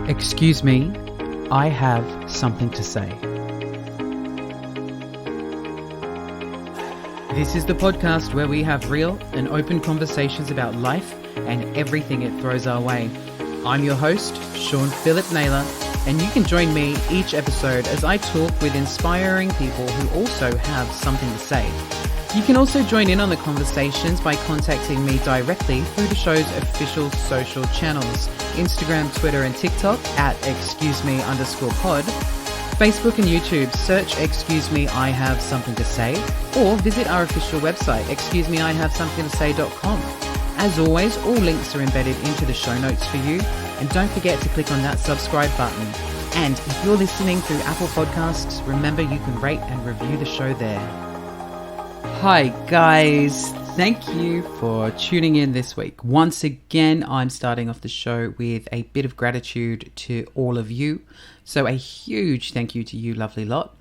Excuse me, I have something to say. This is the podcast where we have real and open conversations about life and everything it throws our way. I'm your host, Shaun Philip Naylor, and you can join me each episode as I talk with inspiring people who also have something to say. You can also join in on the conversations by contacting me directly through the show's official social channels, Instagram, Twitter and TikTok at excuseme_pod, Facebook and YouTube, search Excuse Me I Have Something to Say, or visit our official website, excusemeihavesomethingtosay.com. As always, all links are embedded into the show notes for you, and don't forget to click on that subscribe button. And if you're listening through Apple Podcasts, remember you can rate and review the show there. Hi guys, thank you for tuning in this week. Once again, I'm starting off the show with a bit of gratitude to all of you. So a huge thank you to you lovely lot.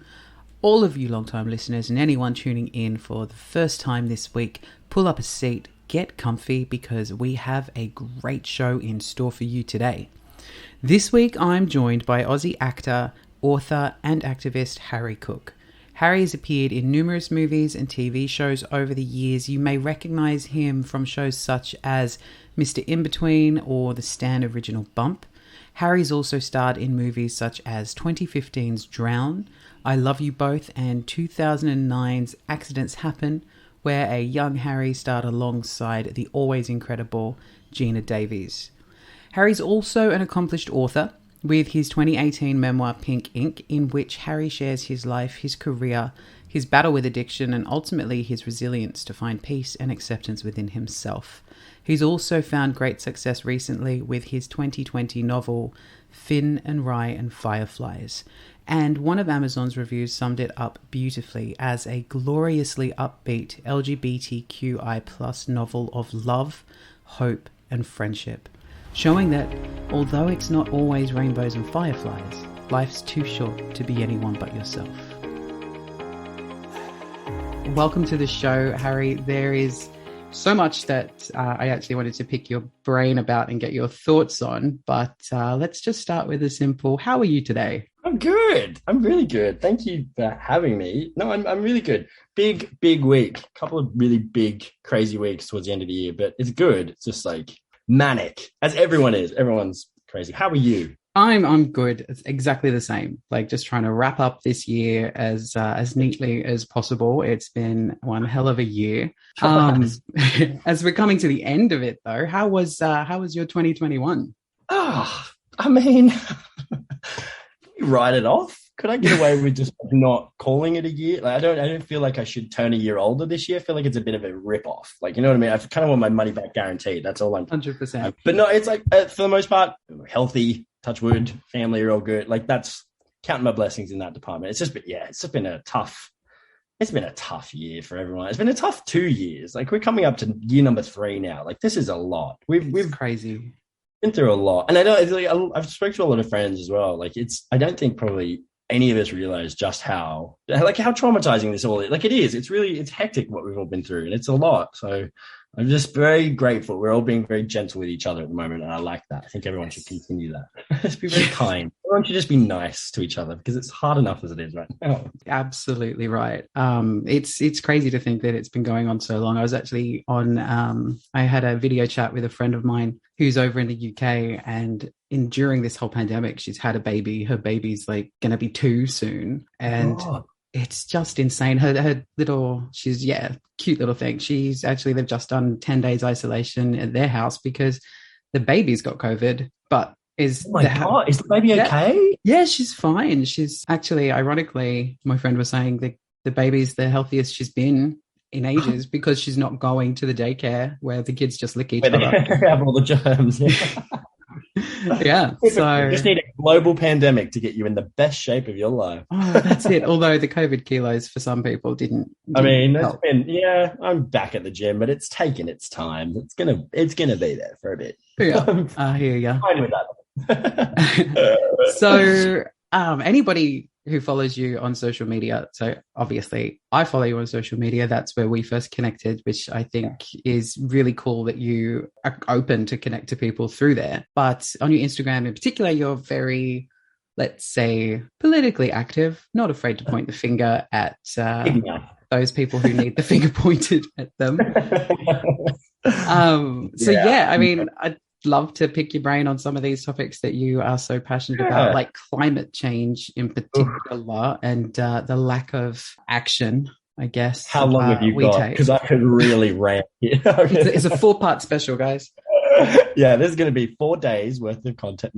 All of you long-time listeners and anyone tuning in for the first time this week, pull up a seat, get comfy because we have a great show in store for you today. This week I'm joined by Aussie actor, author and activist Harry Cook. Harry has appeared in numerous movies and TV shows over the years. You may recognise him from shows such as Mr. In-Between or the Stan original Bump. Harry's also starred in movies such as 2015's Drown, I Love You Both and 2009's Accidents Happen, where a young Harry starred alongside the always incredible Gina Davies. Harry's also an accomplished author, with his 2018 memoir Pink Ink, in which Harry shares his life, his career, his battle with addiction, and ultimately his resilience to find peace and acceptance within himself. He's also found great success recently with his 2020 novel Finn and Rye and Fireflies. And one of Amazon's reviews summed it up beautifully as a gloriously upbeat LGBTQI+ novel of love, hope, and friendship, showing that although it's not always rainbows and fireflies, life's too short to be anyone but yourself. Welcome to the show, Harry. There is so much that I actually wanted to pick your brain about and get your thoughts on, but let's just start with a simple, how are you today? I'm good. I'm really good. Thank you for having me. No, I'm really good. Big week. Couple of really big, crazy weeks towards the end of the year, but it's good. It's just like manic, as everyone is. Everyone's crazy. How are you? I'm good. It's exactly the same. Like just trying to wrap up this year as neatly as possible. It's been one hell of a year. As we're coming to the end of it, though, how was your 2021? I mean, you write it off. Could I get away with just not calling it a year? Like, I don't feel like I should turn a year older this year. I feel like it's a bit of a rip-off. Like, you know what I mean? I kind of want my money back guaranteed. That's all I'm 100%. But no, it's like, for the most part, healthy, touch wood, family are all good. Like, that's counting my blessings in that department. It's just been a tough year for everyone. It's been a tough 2 years. Like, we're coming up to year number 3 now. Like, this is a lot. We've crazy. Been through a lot. And I know, like, I've spoken to a lot of friends as well. Like, I don't think probably any of us realize just how traumatizing this all is. Like, it's hectic what we've all been through, and it's a lot. So I'm just very grateful. We're all being very gentle with each other at the moment, and I like that. I think everyone should continue that. Just be very kind. Everyone should just be nice to each other because it's hard enough as it is right now. Absolutely right. It's crazy to think that it's been going on so long. I was actually on, I had a video chat with a friend of mine who's over in the UK, and during this whole pandemic, she's had a baby. Her baby's like going to be 2 soon. And it's just insane. Her little, cute little thing. They've just done 10 days isolation at their house because the baby's got COVID, but is the baby okay? Yeah, she's fine. She's actually, ironically, my friend was saying that the baby's the healthiest she's been in ages because she's not going to the daycare where the kids just lick each other. Have all the germs. Yeah. So just need a global pandemic to get you in the best shape of your life. Oh, that's it. Although the COVID kilos for some people didn't help. I'm back at the gym, but it's taken its time. It's gonna be there for a bit. Yeah, I hear you. Fine with that. So anybody who follows you on social media, so obviously I follow you on social media. That's where we first connected, which I think is really cool that you are open to connect to people through there. But on your Instagram in particular, you're very, let's say, politically active, not afraid to point the finger at those people who need the finger pointed at them. So yeah, I mean, I'd love to pick your brain on some of these topics that you are so passionate about, like climate change in particular, and the lack of action, I guess. How long have you got? Because I could really rant here. It's a 4-part special, guys. Yeah, there's going to be 4 days worth of content.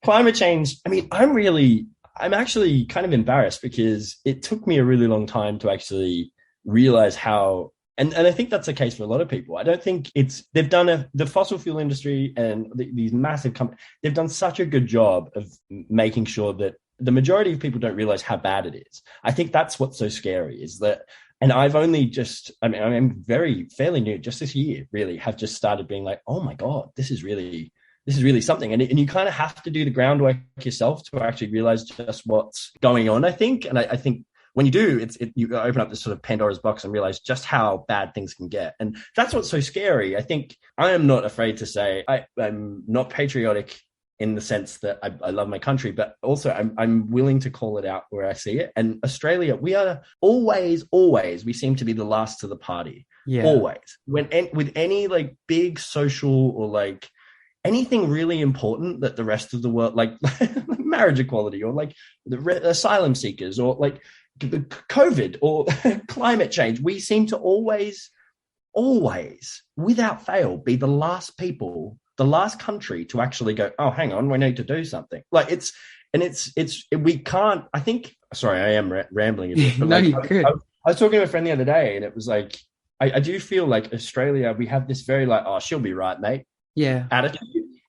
Climate change. I mean, I'm actually kind of embarrassed because it took me a really long time to actually realize how. And I think that's the case for a lot of people. I don't think they've done the fossil fuel industry and these massive companies, they've done such a good job of making sure that the majority of people don't realize how bad it is. I think that's what's so scary is that, and I've only just, I'm fairly new, just this year, really, have just started being like, oh my God, this is really something. And you kind of have to do the groundwork yourself to actually realize just what's going on, I think. And I think, when you do, you open up this sort of Pandora's box and realize just how bad things can get. And that's what's so scary. I think I am not afraid to say I'm not patriotic in the sense that I love my country, but also I'm willing to call it out where I see it. And Australia, we are always, we seem to be the last to the party. Yeah. Always. With any like big social or like anything really important that the rest of the world, like marriage equality or like the asylum seekers or like the COVID or climate change, we seem to always, without fail, be the last country to actually go, oh, hang on, we need to do something. Like we can't, I think, sorry, I am rambling a bit. But No, like, you could. I was talking to a friend the other day and it was like, I do feel like Australia, we have this very like, oh, she'll be right, mate. Yeah. Attitude.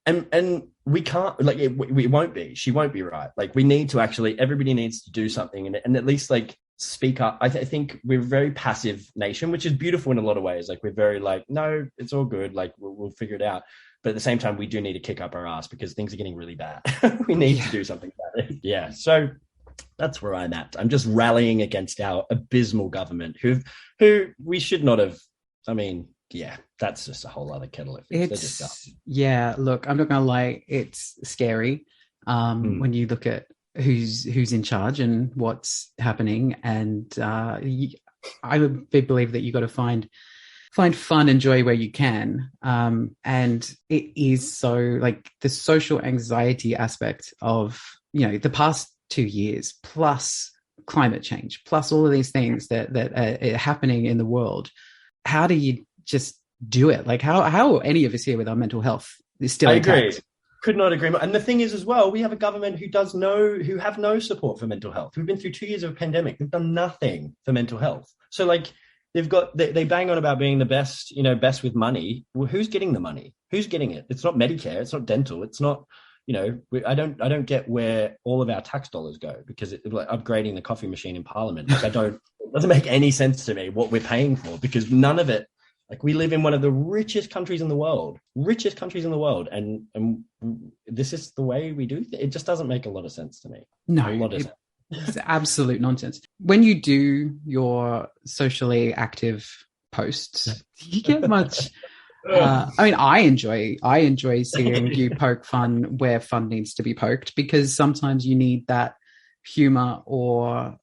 And we can't, like, we won't be. She won't be right. Like, we need to actually, everybody needs to do something and at least, like, speak up. I think we're a very passive nation, which is beautiful in a lot of ways. Like, we're very, like, no, it's all good. Like, we'll figure it out. But at the same time, we do need to kick up our ass because things are getting really bad. We need to do something about it. Yeah. So that's where I'm at. I'm just rallying against our abysmal government who we should not have, I mean, yeah, that's just a whole other kettle of fish. Yeah, look, I'm not gonna lie, it's scary when you look at who's in charge and what's happening. And I would believe that you got to find fun and joy where you can. And it is so like the social anxiety aspect of, the past 2 years plus climate change, plus all of these things that are happening in the world. How do you just do it? Like how are any of us here with our mental health is still intact? I agree. Could not agree more. And the thing is as well, we have a government who have no support for mental health. We've been through 2 years of a pandemic. They've done nothing for mental health. So like they bang on about being the best, best with money. Well, who's getting the money? Who's getting it? It's not Medicare. It's not dental. It's not, I don't get where all of our tax dollars go because it's like upgrading the coffee machine in Parliament. Like it doesn't make any sense to me what we're paying for because none of it. Like we live in one of the richest countries in the world, and this is the way we do it. It just doesn't make a lot of sense to me. No, it's absolute nonsense. When you do your socially active posts, do you get much? I enjoy seeing you poke fun where fun needs to be poked because sometimes you need that humor or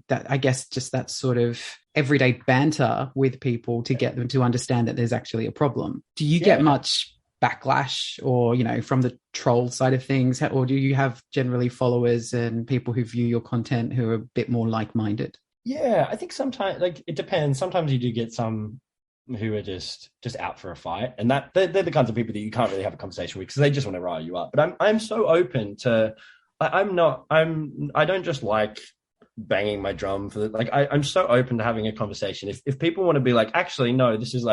that I guess just that sort of everyday banter with people to get them to understand that there's actually a problem. Do you get much backlash or from the troll side of things, or do you have generally followers and people who view your content who are a bit more like-minded? I think sometimes it depends. Sometimes you do get some who are just out for a fight, and that they're the kinds of people that you can't really have a conversation with because they just want to rile you up. But I'm so open to I don't just like banging my drum for I'm so open to having a conversation. If people want to be like, actually, no, this is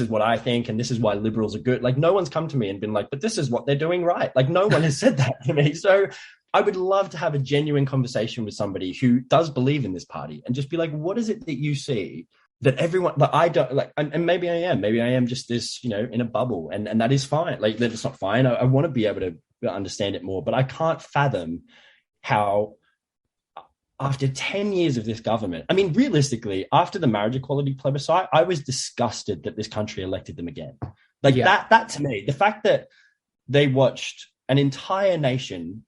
what I think. And this is why liberals are good. Like no one's come to me and been like, but this is what they're doing right. Like no one has said that to me. So I would love to have a genuine conversation with somebody who does believe in this party and just be like, what is it that you see that everyone, like I don't like, and maybe I am just this, in a bubble and that is fine. Like that it's not fine. I want to be able to understand it more, but I can't fathom how after 10 years of this government, I mean, realistically, after the marriage equality plebiscite, I was disgusted that this country elected them again. Like that to me, the fact that they watched an entire nation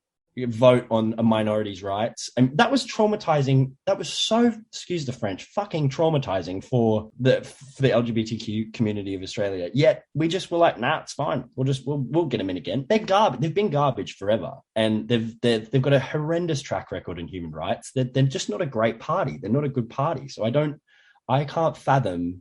vote on a minority's rights, and that was traumatizing. That was so, excuse the French, fucking traumatizing for the LGBTQ community of Australia. Yet we just were like, nah, it's fine. We'll get them in again. They're garbage. They've been garbage forever, and they've got a horrendous track record in human rights. They're just not a great party. They're not a good party. So I can't fathom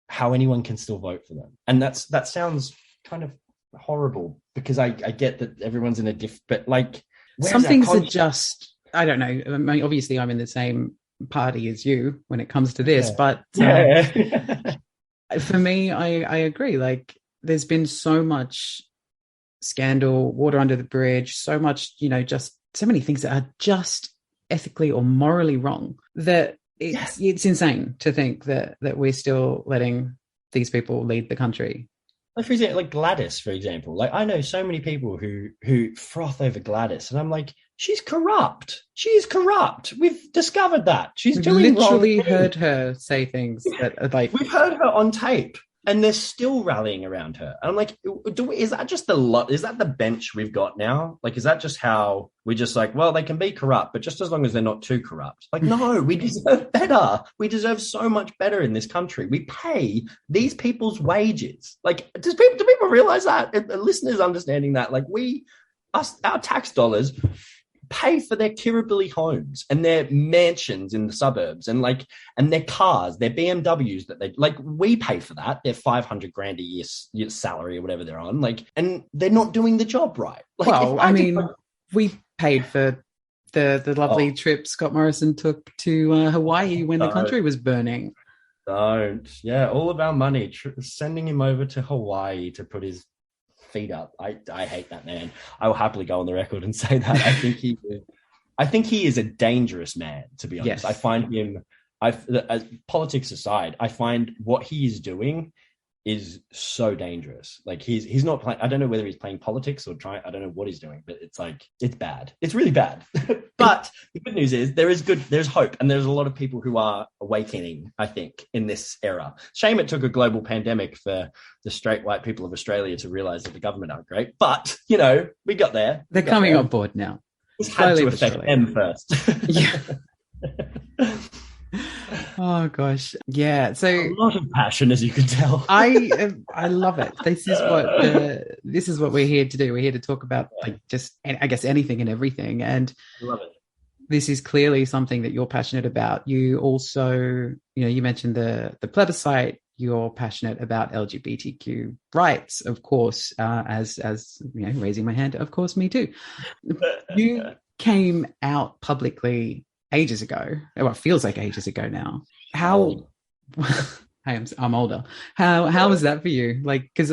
how anyone can still vote for them. And that sounds kind of horrible, because I get that everyone's in a but like, some things are just, I don't know. I mean, obviously I'm in the same party as you when it comes to this, but for me, I agree. Like, there's been so much scandal, water under the bridge, so much, just so many things that are just ethically or morally wrong, that it's insane to think that we're still letting these people lead the country. Like, for example, like Gladys, for example. Like, I know so many people who froth over Gladys, and I'm like, she's corrupt. She is corrupt. We've discovered that. We've literally heard her say things that are like... We've heard her on tape, and they're still rallying around her. And I'm like, is that just is that the bench we've got now? Like, is that just how we just like, well, they can be corrupt, but just as long as they're not too corrupt. Like, no, we deserve better. We deserve so much better in this country. We pay these people's wages. Like, do people realize that? Listeners understanding that? Like, our tax dollars pay for their Kirribilli homes and their mansions in the suburbs, and their cars, their BMWs that we pay for that. Their $500,000 a year salary or whatever they're on, and they're not doing the job right. Like, well, we paid for the lovely trip Scott Morrison took to Hawaii when the country was burning. All of our money sending him over to Hawaii to put his feet up. I hate that man. I will happily go on the record and say that. I think he is a dangerous man, to be honest. Yes. I find him, politics aside, I find what he is doing is so dangerous. Like, he's not playing, I don't know whether he's playing politics or I don't know what he's doing, but it's like, it's bad. It's really bad. But the good news is there's hope, and there's a lot of people who are awakening, I think, in this era. Shame it took a global pandemic for the straight white people of Australia to realize that the government aren't great. But, we got there. They're coming on board now. It's had to affect them first. Yeah. Oh gosh, yeah. So a lot of passion, as you can tell. I love it. This is what we're here to do. We're here to talk about just, I guess, anything and everything. And I love it. This is clearly something that you're passionate about. You also, you mentioned the plebiscite. You're passionate about LGBTQ rights, of course. As raising my hand, of course, me too. You came out publicly ages ago. Well, it feels like ages ago now. How? Hey, I'm older. How was that for you? Like, because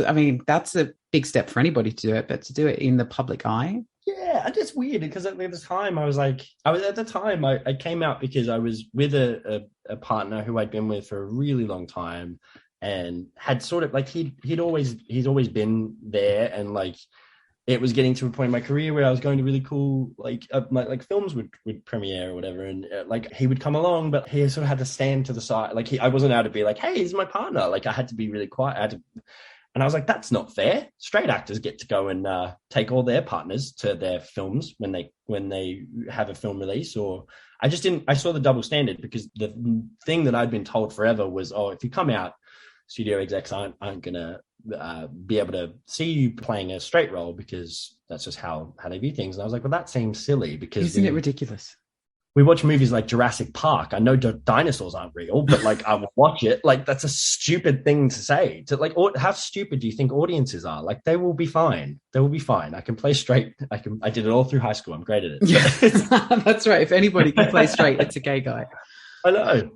that's a big step for anybody to do it, but to do it in the public eye. Yeah, and it's weird because at the time I came out because I was with a partner who I'd been with for a really long time, and had sort of he's always been there, and it was getting to a point in my career where I was going to really cool, films would premiere or whatever. And he would come along, but he sort of had to stand to the side. I wasn't able to be like, hey, he's my partner. I had to be really quiet. And I was like, that's not fair. Straight actors get to go and take all their partners to their films when they have a film release. Or I saw the double standard, because the thing that I'd been told forever was, if you come out, studio execs aren't going to be able to see you playing a straight role, because that's just how they view things. And I was like, well, that seems silly, because isn't it ridiculous? We watch movies like Jurassic Park. I know dinosaurs aren't real, but I will watch it. That's a stupid thing to say. How stupid do you think audiences are? They will be fine. They will be fine. I can play straight. I did it all through high school. I'm great at it. Yeah. That's right. If anybody can play straight, it's a gay guy. I know.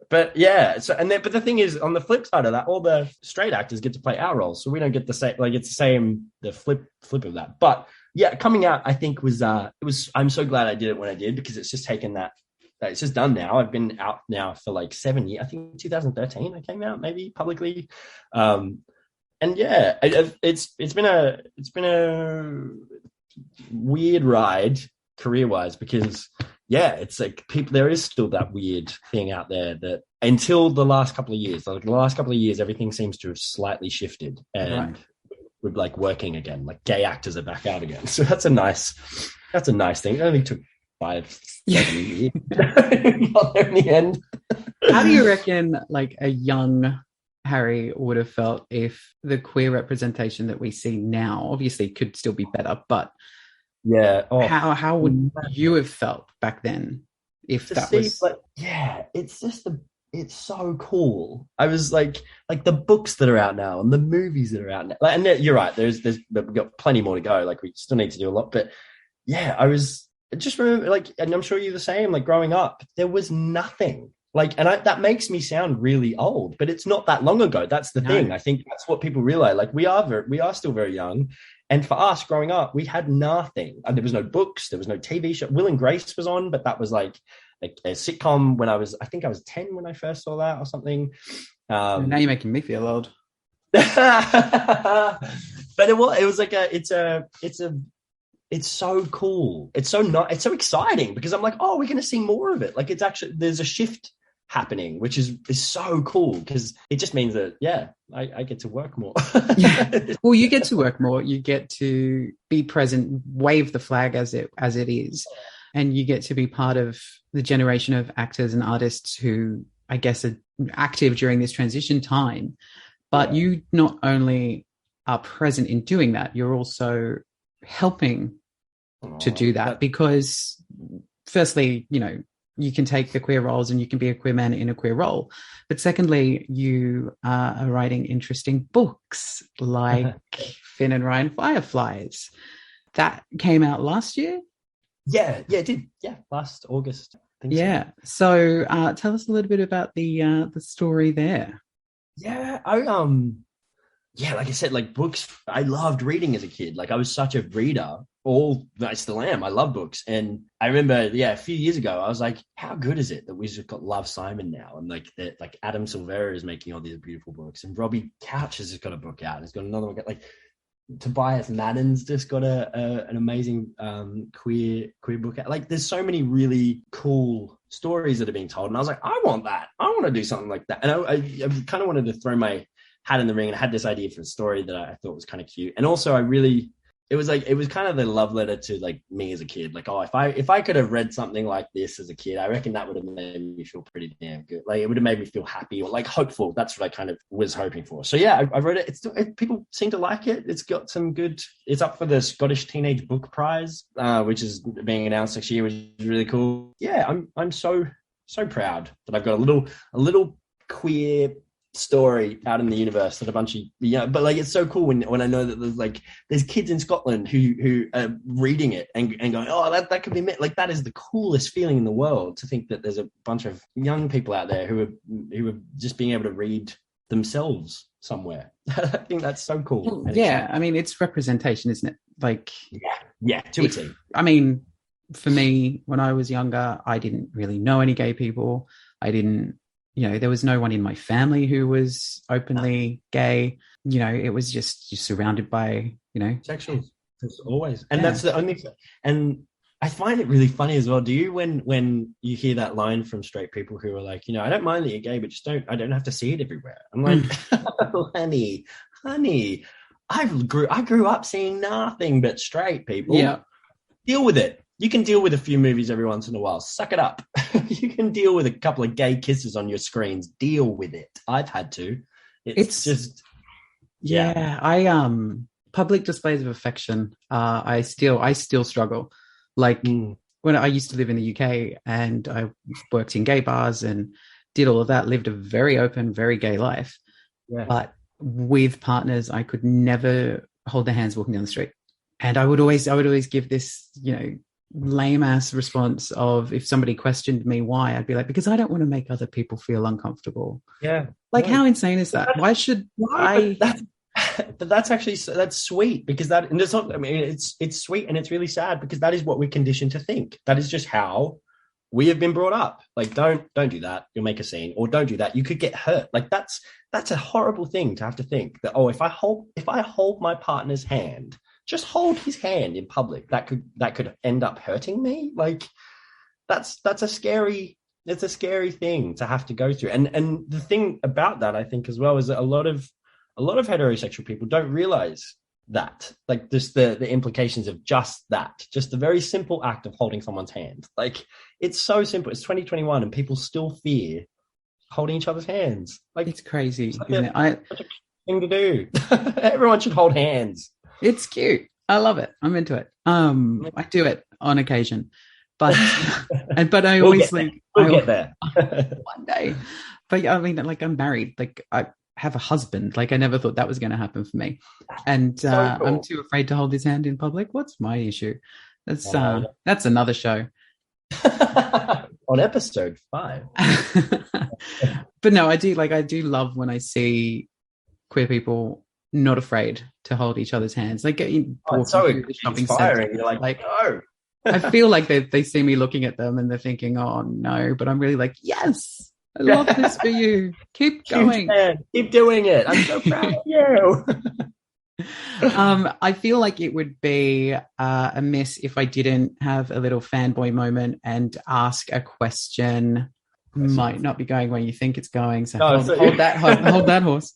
But yeah, but the thing is, on the flip side of that, all the straight actors get to play our roles, so we don't get the same. It's the same, the flip of that. But yeah, coming out, I think was I'm so glad I did it when I did, because it's just taken that. It's just done now. I've been out now for 7 years. I think 2013 I came out, maybe publicly, and yeah, it's been a weird ride. career-wise, because it's like there is still that weird thing out there that until the last couple of years, everything seems to have slightly shifted, and we're like working again, like gay actors are back out again. So that's a nice thing. It only took 5 years got there in the end. How do you reckon like a young Harry would have felt if the queer representation that we see now obviously could still be better, but how would you have felt back then if that was it's so cool. I was like the books that are out now and the movies that are out now, and you're right, we've got plenty more to go, like we still need to do a lot, but I just remember, like, and I'm sure you're the same, like growing up there was nothing. Like, and that makes me sound really old, but it's not that long ago. That's the thing. I think that's what people realize. Like, we are still very young. And for us growing up, we had nothing. And there was no books. There was no TV show. Will and Grace was on, but that was like a sitcom when I think I was 10 when I first saw that or something. Now you're making me feel old. But it was like it's so cool. It's so exciting because I'm like, oh, we're going to see more of it. Like, it's actually, there's a shift happening, which is so cool because it just means that, I get to work more. Well, you get to work more. You get to be present, wave the flag as it is. And you get to be part of the generation of actors and artists who, I guess, are active during this transition time. But you not only are present in doing that, you're also helping to do that, because firstly, you can take the queer roles and you can be a queer man in a queer role. But secondly, you are writing interesting books like Finn and Ryan Fireflies. That came out last year? Yeah, it did. Yeah, last August. I think so tell us a little bit about the story there. Like I said, like books, I loved reading as a kid. Like, I was such a reader. I still am. I love books. And I remember, a few years ago, I was like, how good is it that we've just got Love, Simon now? And like that, like Adam Silvera is making all these beautiful books, and Robbie Couch has just got a book out. He's got another one. Like Tobias Madden's just got an amazing queer book out. Like, there's so many really cool stories that are being told. And I was like, I want that. I want to do something like that. And I kind of wanted to throw my hat in the ring, and I had this idea for a story that I thought was kind of cute. And also it was kind of the love letter to like me as a kid. Like, if I could have read something like this as a kid, I reckon that would have made me feel pretty damn good. Like, it would have made me feel happy or like hopeful. That's what I kind of was hoping for. So I wrote it. People seem to like it. It's got some good. It's up for the Scottish Teenage Book Prize, which is being announced next year, which is really cool. Yeah, I'm so proud that I've got a little queer story out in the universe that a bunch of but like, it's so cool when I know that there's kids in Scotland who are reading it and going, oh, that could be me. Like, that is the coolest feeling in the world, to think that there's a bunch of young people out there who are just being able to read themselves somewhere. I think that's so cool. I mean, it's representation, isn't it? Like, to a T. I mean, for me, when I was younger, I didn't really know any gay people. There was no one in my family who was openly gay. It was just you're surrounded by, sexuals, as always. And that's the only thing. And I find it really funny as well. Do you, when you hear that line from straight people who are like, I don't mind that you're gay, but I don't have to see it everywhere. I'm like, honey, I grew up seeing nothing but straight people. Yeah. Deal with it. You can deal with a few movies every once in a while. Suck it up. You can deal with a couple of gay kisses on your screens. Deal with it. I've had to. It's just... public displays of affection. I still struggle. Like, when I used to live in the UK and I worked in gay bars and did all of that, lived a very open, very gay life. Yeah. But with partners, I could never hold their hands walking down the street. And I would always give this, lame ass response of, if somebody questioned me why, I'd be like, because I don't want to make other people feel uncomfortable. Yeah. Like, how insane is that? Why should I? But that's sweet, because and it's not, I mean, it's sweet, and it's really sad, because that is what we're conditioned to think. That is just how we have been brought up. Like, don't do that, you'll make a scene, or don't do that, you could get hurt. Like, that's a horrible thing to have to think, that, if I hold my partner's hand just hold his hand in public. That could end up hurting me. Like that's a scary thing to have to go through. And the thing about that, I think, as well, is that a lot of heterosexual people don't realize that, like, just the implications of just the very simple act of holding someone's hand. Like, it's so simple. It's 2021 and people still fear holding each other's hands. Like, it's crazy, isn't it? Such a thing to do. Everyone should hold hands. It's cute. I love it. I'm into it. I do it on occasion, but I always think we'll get there one day. But I mean, like, I'm married. Like, I have a husband. Like, I never thought that was going to happen for me, and so cool. I'm too afraid to hold his hand in public. What's my issue? That's another show. On episode 5. But no, I do love when I see queer people not afraid to hold each other's hands. Like, it's so inspiring. You're like, no. I feel like they see me looking at them and they're thinking, oh no, but I'm really like, yes, I love this for you. Keep going. Keep doing it. I'm so proud of you. I feel like it would be a miss if I didn't have a little fanboy moment and ask a question. Might not be going where you think it's going. So hold that horse.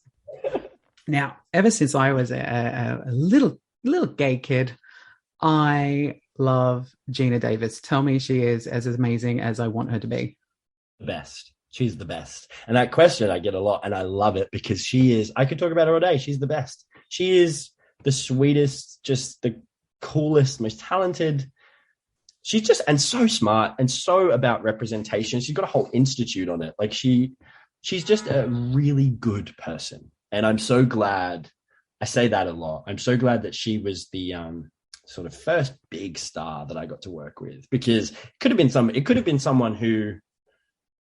Now, ever since I was a little gay kid, I love Gina Davis. Tell me she is as amazing as I want her to be. The best. She's the best. And that question I get a lot, and I love it because she is, I could talk about her all day. She's the best. She is the sweetest, just the coolest, most talented. She's just, and so smart and so about representation. She's got a whole institute on it. Like, she's just a really good person. And I'm so glad, I say that a lot. I'm so glad that she was the sort of first big star that I got to work with, because it could have been someone who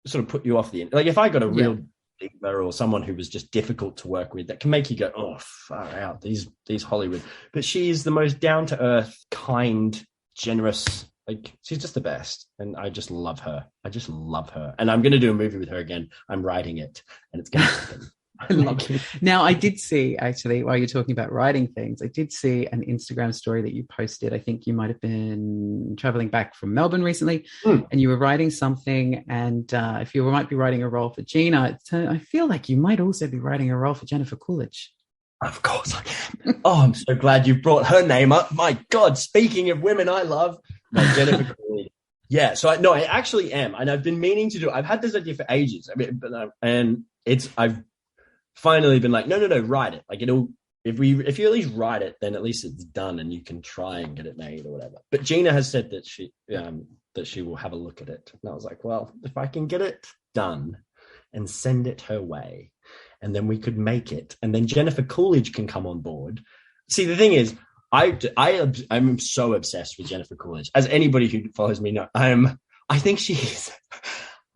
sort of put you off the end. Like, if I got a real diva or someone who was just difficult to work with, that can make you go, oh, far out, these Hollywood. But she's the most down to earth, kind, generous. Like, she's just the best. And I just love her. And I'm going to do a movie with her again. I'm writing it, and it's going to happen. I love it. Now, I did see, actually, while you're talking about writing things, I did see an Instagram story that you posted. I think you might have been traveling back from Melbourne recently, and you were writing something. And if you might be writing a role for Gina, I feel like you might also be writing a role for Jennifer Coolidge. Of course I am. Oh, I'm so glad you brought her name up. My God, speaking of women I love, Jennifer Coolidge. Yeah, so I actually am. And I've been meaning to do it. I've had this idea for ages. I mean, I've finally been like, no, write it. Like, if you at least write it, then at least it's done and you can try and get it made or whatever. But Gina has said that she will have a look at it. And I was like, well, if I can get it done and send it her way, and then we could make it, and then Jennifer Coolidge can come on board. See, the thing is, I'm so obsessed with Jennifer Coolidge. As anybody who follows me knows, I think she is.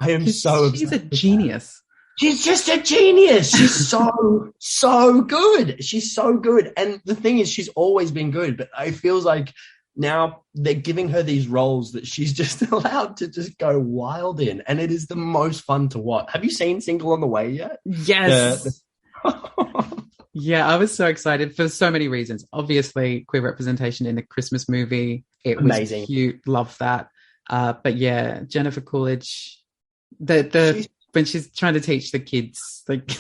I am so obsessed. She's a genius. She's just a genius. She's so good. She's so good. And the thing is, she's always been good, but it feels like now they're giving her these roles that she's just allowed to just go wild in. And it is the most fun to watch. Have you seen Single on the Way yet? Yes. Yeah, I was so excited for so many reasons. Obviously, queer representation in the Christmas movie. It was amazing. Cute. Love that. But yeah, Jennifer Coolidge, when she's trying to teach the kids, like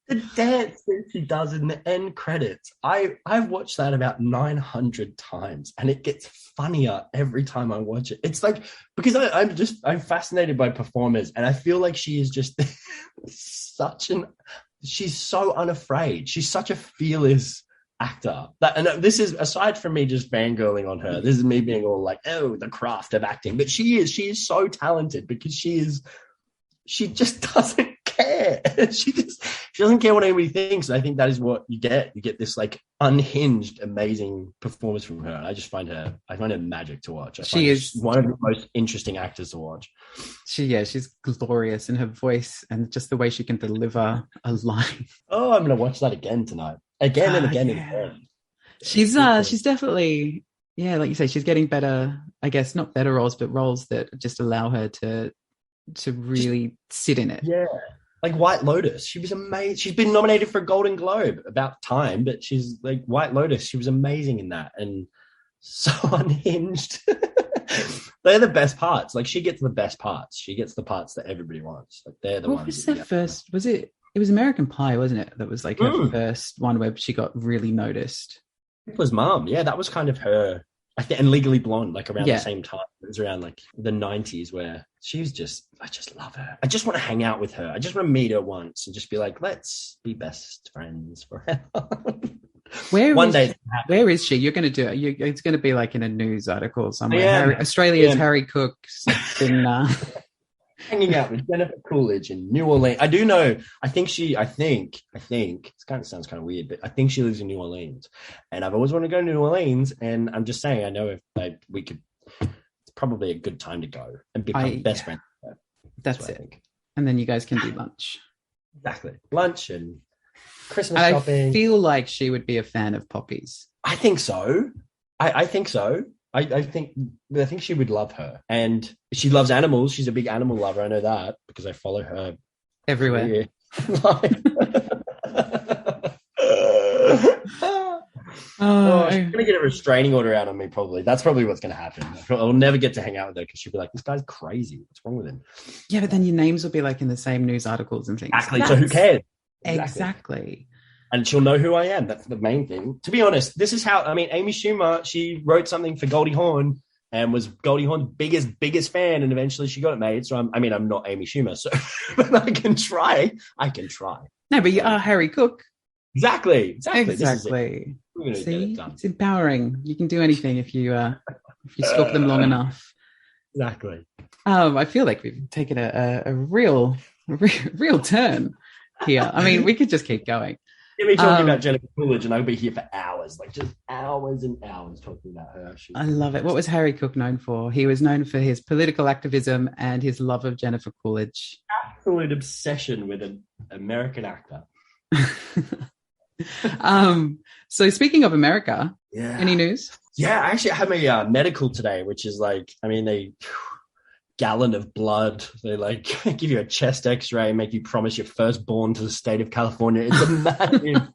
the dance that she does in the end credits, I've watched that about 900 times, and it gets funnier every time I watch it. It's like, because I'm fascinated by performers, and I feel like she is just she's so unafraid. She's such a fearless actor. And this is, aside from me just fangirling on her, this is me being all like, oh, the craft of acting. But she is so talented, because she just doesn't care. She doesn't care what anybody thinks. And I think that is what you get. You get this like unhinged, amazing performance from her. I find her magic to watch. She is one of the most interesting actors to watch. She's glorious in her voice and just the way she can deliver a line. Oh, I'm going to watch that again tonight. Again and again and again. She's definitely, like you say, she's getting better, I guess, not better roles, but roles that just allow her to really sit in it. Yeah. Like White Lotus, she was amazing. She's been nominated for a Golden Globe, about time, but she's like White Lotus. She was amazing in that, and so unhinged. They're the best parts. Like she gets the best parts. She gets the parts that everybody wants. Like they're the What ones. was the first? Was it? It was American Pie, wasn't it? That was like her first one where she got really noticed. It was Mom. Yeah, that was kind of her. I think, and Legally Blonde, like around the same time. It was around like the 90s where she was just, I just love her. I just want to hang out with her. I just want to meet her once and just be like, let's be best friends forever. Where is she? You're going to do it. It's going to be like in a news article somewhere. Australia's Harry Cook's been hanging out with Jennifer Coolidge in New Orleans. I do know. I think it kind of sounds kind of weird, but I think she lives in New Orleans, and I've always wanted to go to New Orleans. And I'm just saying, I know if we could, it's probably a good time to go and become best friends. That's it. And then you guys can do lunch. Exactly, lunch and Christmas shopping. I feel like she would be a fan of poppies. I think so. I think so. I think she would love her, and she loves animals. She's a big animal lover. I know that because I follow her everywhere. She's gonna get a restraining order out on me. Probably that's probably what's gonna happen. I'll never get to hang out with her because she'll be like, "This guy's crazy. What's wrong with him?" Yeah, but then your names will be like in the same news articles and things. Exactly. So who cares? Exactly. And she'll know who I am. That's the main thing. To be honest, this is how, Amy Schumer, she wrote something for Goldie Hawn and was Goldie Hawn's biggest fan. And eventually she got it made. So I'm not Amy Schumer. So, but I can try. No, but you are Harry Cook. Exactly. See, it's empowering. You can do anything if you stalk them long enough. Exactly. I feel like we've taken a real turn here. I mean, we could just keep going. Get me talking about Jennifer Coolidge and I'll be here for hours, like just hours and hours talking about her. I love it. What was Harry Cook known for? He was known for his political activism and his love of Jennifer Coolidge. Absolute obsession with an American actor. So speaking of America, any news? Yeah, I actually had my medical today, which is like, they gallon of blood. They like give you a chest x-ray, make you promise your firstborn to the state of California. It's a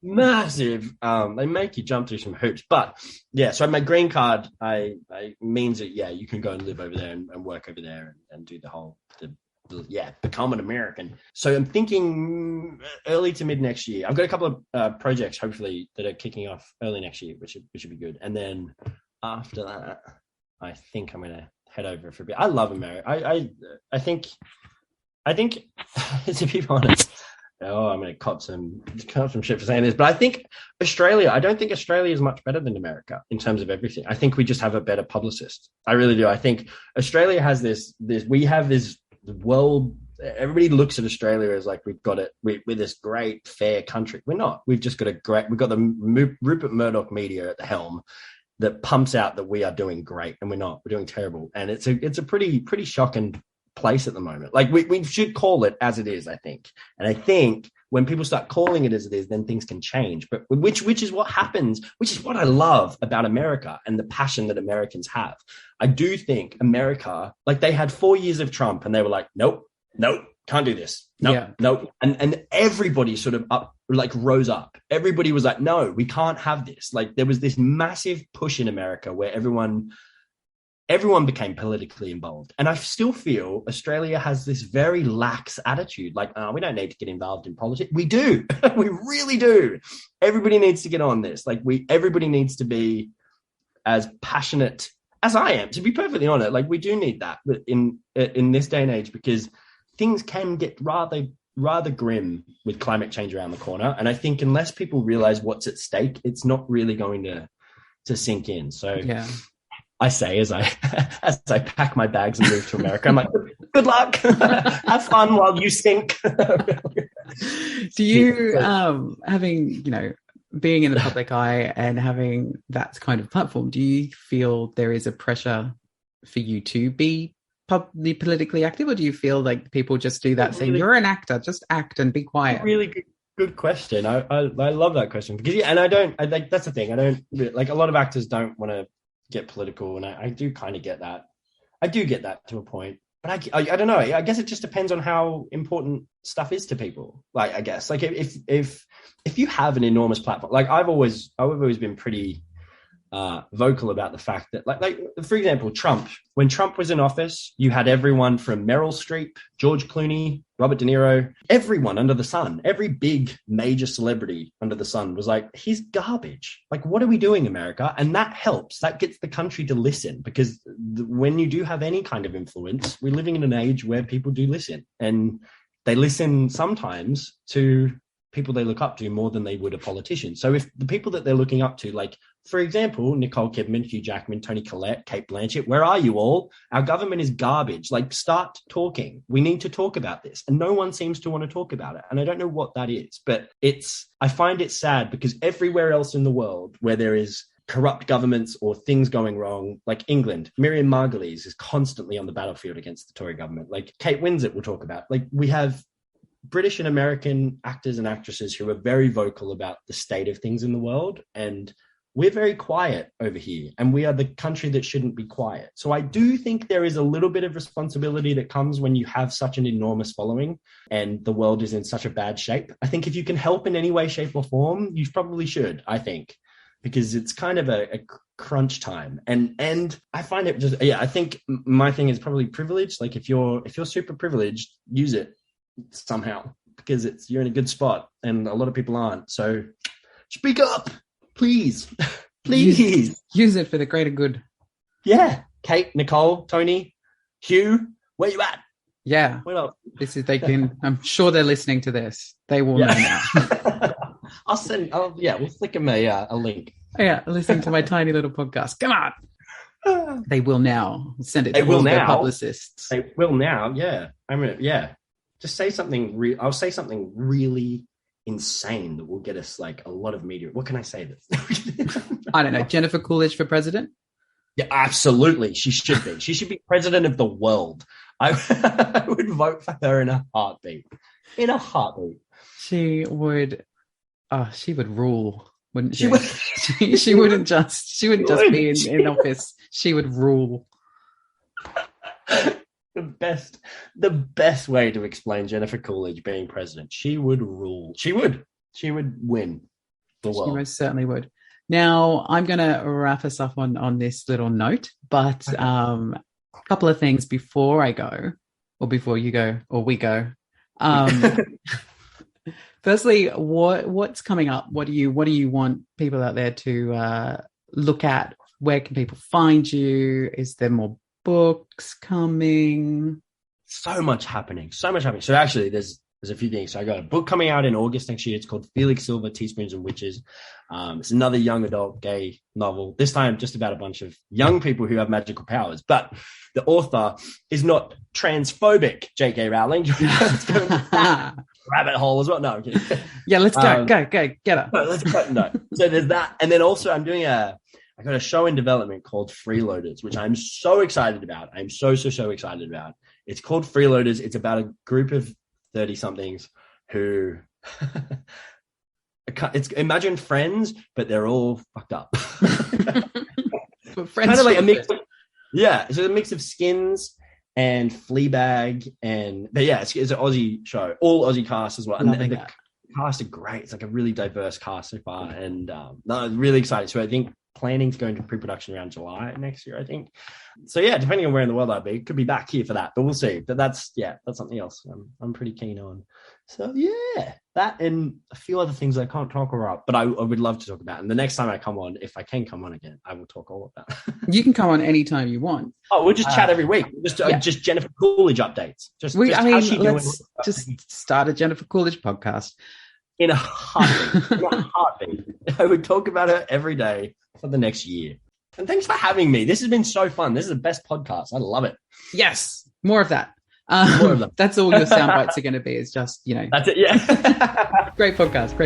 massive, they make you jump through some hoops. But yeah, so my green card, I means that, you can go and live over there and work over there and do the whole, become an American. So I'm thinking early to mid next year. I've got a couple of projects, hopefully, that are kicking off early next year, which should be good. And then after that, I think I'm going to head over for a bit. I love America. I think to be honest, I'm going to cop some shit for saying this, but I think I don't think Australia is much better than America in terms of everything. I think we just have a better publicist. I really do. I think Australia has this world. Everybody looks at Australia as like we've got it. We're this great fair country. We're not. We've just got we've got the Rupert Murdoch media at the helm that pumps out that we are doing great, and we're not. We're doing terrible, and it's a pretty shocking place at the moment. Like we should call it as it is, I think. And I think when people start calling it as it is, then things can change. But which is what happens, which is what I love about America and the passion that Americans have. I do think America, like they had 4 years of Trump, and they were like, nope, can't do this. Nope. And everybody sort of rose up. Everybody was like, no, we can't have this. Like there was this massive push in America where everyone became politically involved. And I still feel Australia has this very lax attitude. Like, we don't need to get involved in politics. We do. We really do. Everybody needs to get on this. Like everybody needs to be as passionate as I am, to be perfectly honest. Like we do need that in this day and age, because things can get rather grim with climate change around the corner. And I think unless people realize what's at stake, it's not really going to sink in. So I say as I pack my bags and move to America, I'm like, good luck, have fun while you sink. Do you, having, being in the public eye and having that kind of platform, do you feel there is a pressure for you to be politically active, or do you feel like people just do that saying, you're an actor, just act and be quiet? Really good question. I love that question because, that's the thing. I don't like, a lot of actors don't want to get political, and I do kind of get that. I do get that to a point. but I don't know. I guess it just depends on how important stuff is to people. Like, I guess, like if you have an enormous platform, like I've always been pretty vocal about the fact that, like for example, Trump. When Trump was in office, you had everyone from Meryl Streep, George Clooney, Robert De Niro, everyone under the sun, every big major celebrity under the sun was like, he's garbage. Like, what are we doing, America? And that helps. That gets the country to listen, because when you do have any kind of influence, we're living in an age where people do listen, and they listen sometimes to people they look up to more than they would a politician. So if the people that they're looking up to, like, for example, Nicole Kidman, Hugh Jackman, Toni Collette, Cate Blanchett, where are you all? Our government is garbage. Like, start talking. We need to talk about this. And no one seems to want to talk about it. And I don't know what that is, but I find it sad, because everywhere else in the world where there is corrupt governments or things going wrong, like England, Miriam Margolyes is constantly on the battlefield against the Tory government. Like Kate Winslet we'll talk about. Like, we have British and American actors and actresses who are very vocal about the state of things in the world, and we're very quiet over here, and we are the country that shouldn't be quiet. So I do think there is a little bit of responsibility that comes when you have such an enormous following and the world is in such a bad shape. I think if you can help in any way, shape or form, you probably should, I think, because it's kind of a crunch time. And I find it just, I think my thing is probably privilege. Like, if you're super privileged, use it somehow, because you're in a good spot, and a lot of people aren't. So speak up, please. Use it for the greater good. Yeah. Kate, Nicole, Tony, Hugh, where you at? Yeah. I'm sure they're listening to this. They will know now. We'll flick them a link. Yeah, listening to my tiny little podcast. Come on. They will now. Send it to all their publicists. They will now, yeah. Just say something I'll say something really insane that will get us like a lot of media. What can I say? I don't know. Jennifer Coolidge for president? Yeah, absolutely. She should be. She should be president of the world. I would vote for her in a heartbeat. In a heartbeat. She would rule, wouldn't she? She wouldn't just be in office. She would rule. The best way to explain Jennifer Coolidge being president. She would rule. She would win the world. She most certainly would. Now, I'm going to wrap us up on this little note, but a couple of things before I go, or before you go, or we go. Firstly, what's coming up? What do you want people out there to look at? Where can people find you? Is there more books coming? So much happening. So actually, there's a few things. So I got a book coming out in August next year. It's called Felix Silver, Teaspoons and Witches. It's another young adult gay novel. This time, just about a bunch of young people who have magical powers. But the author is not transphobic, J.K. Rowling. Rabbit hole as well. No, I'm kidding. Yeah, let's go. Get her. Let's go. No. So there's that. And then also I'm doing I got a show in development called Freeloaders, which I'm so excited about. I'm so excited about. It's called Freeloaders. It's about a group of 30-somethings who imagine Friends, but they're all fucked up. Kind of like a mix. It's a mix of Skins and Fleabag, it's an Aussie show, all Aussie cast as well. And the cast are great. It's like a really diverse cast so far, and really excited. So I think planning to go into pre-production around July next year, I think. So yeah, depending on where in the world I'd be, could be back here for that, but we'll see. But that's something else I'm pretty keen on. So yeah, that and a few other things I can't talk about, but I would love to talk about. And the next time I come on, if I can come on again, I will talk all about it. You can come on anytime you want. Oh, we'll just chat every week. Just Jennifer Coolidge updates. Let's just start a Jennifer Coolidge podcast. In a heartbeat. I would talk about her every day for the next year. And thanks for having me. This has been so fun. This is the best podcast. I love it. Yes, more of that. More of them. That's all your sound bites are going to be. Is just That's it. Yeah. Great podcast.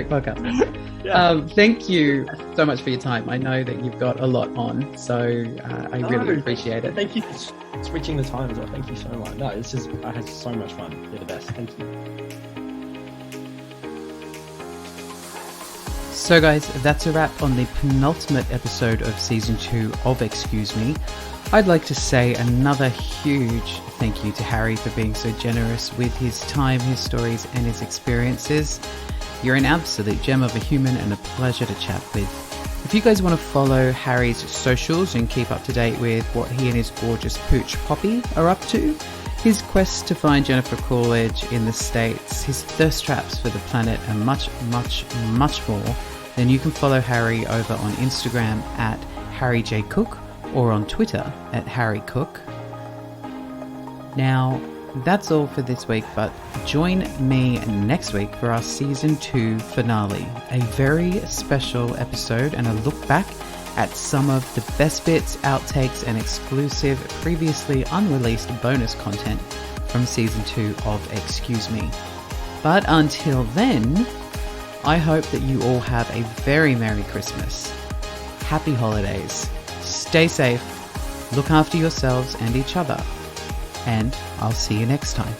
Yeah. Thank you so much for your time. I know that you've got a lot on, so I really appreciate it. Thank you for switching the time as well. Thank you so much. No, I had so much fun. You're the best. Thank you. So guys, that's a wrap on the penultimate episode of season 2 of Excuse Me. I'd like to say another huge thank you to Harry for being so generous with his time, his stories, and his experiences. You're an absolute gem of a human and a pleasure to chat with. If you guys want to follow Harry's socials and keep up to date with what he and his gorgeous pooch Poppy are up to, his quest to find Jennifer Coolidge in the States, his thirst traps for the planet, and much, much, much more, then you can follow Harry over on Instagram at Harry J. Cook or on Twitter at Harry Cook. Now, that's all for this week, but join me next week for our Season 2 finale, a very special episode and a look back at some of the best bits, outtakes, and exclusive, previously unreleased bonus content from Season 2 of Excuse Me. But until then, I hope that you all have a very Merry Christmas, Happy Holidays, stay safe, look after yourselves and each other, and I'll see you next time.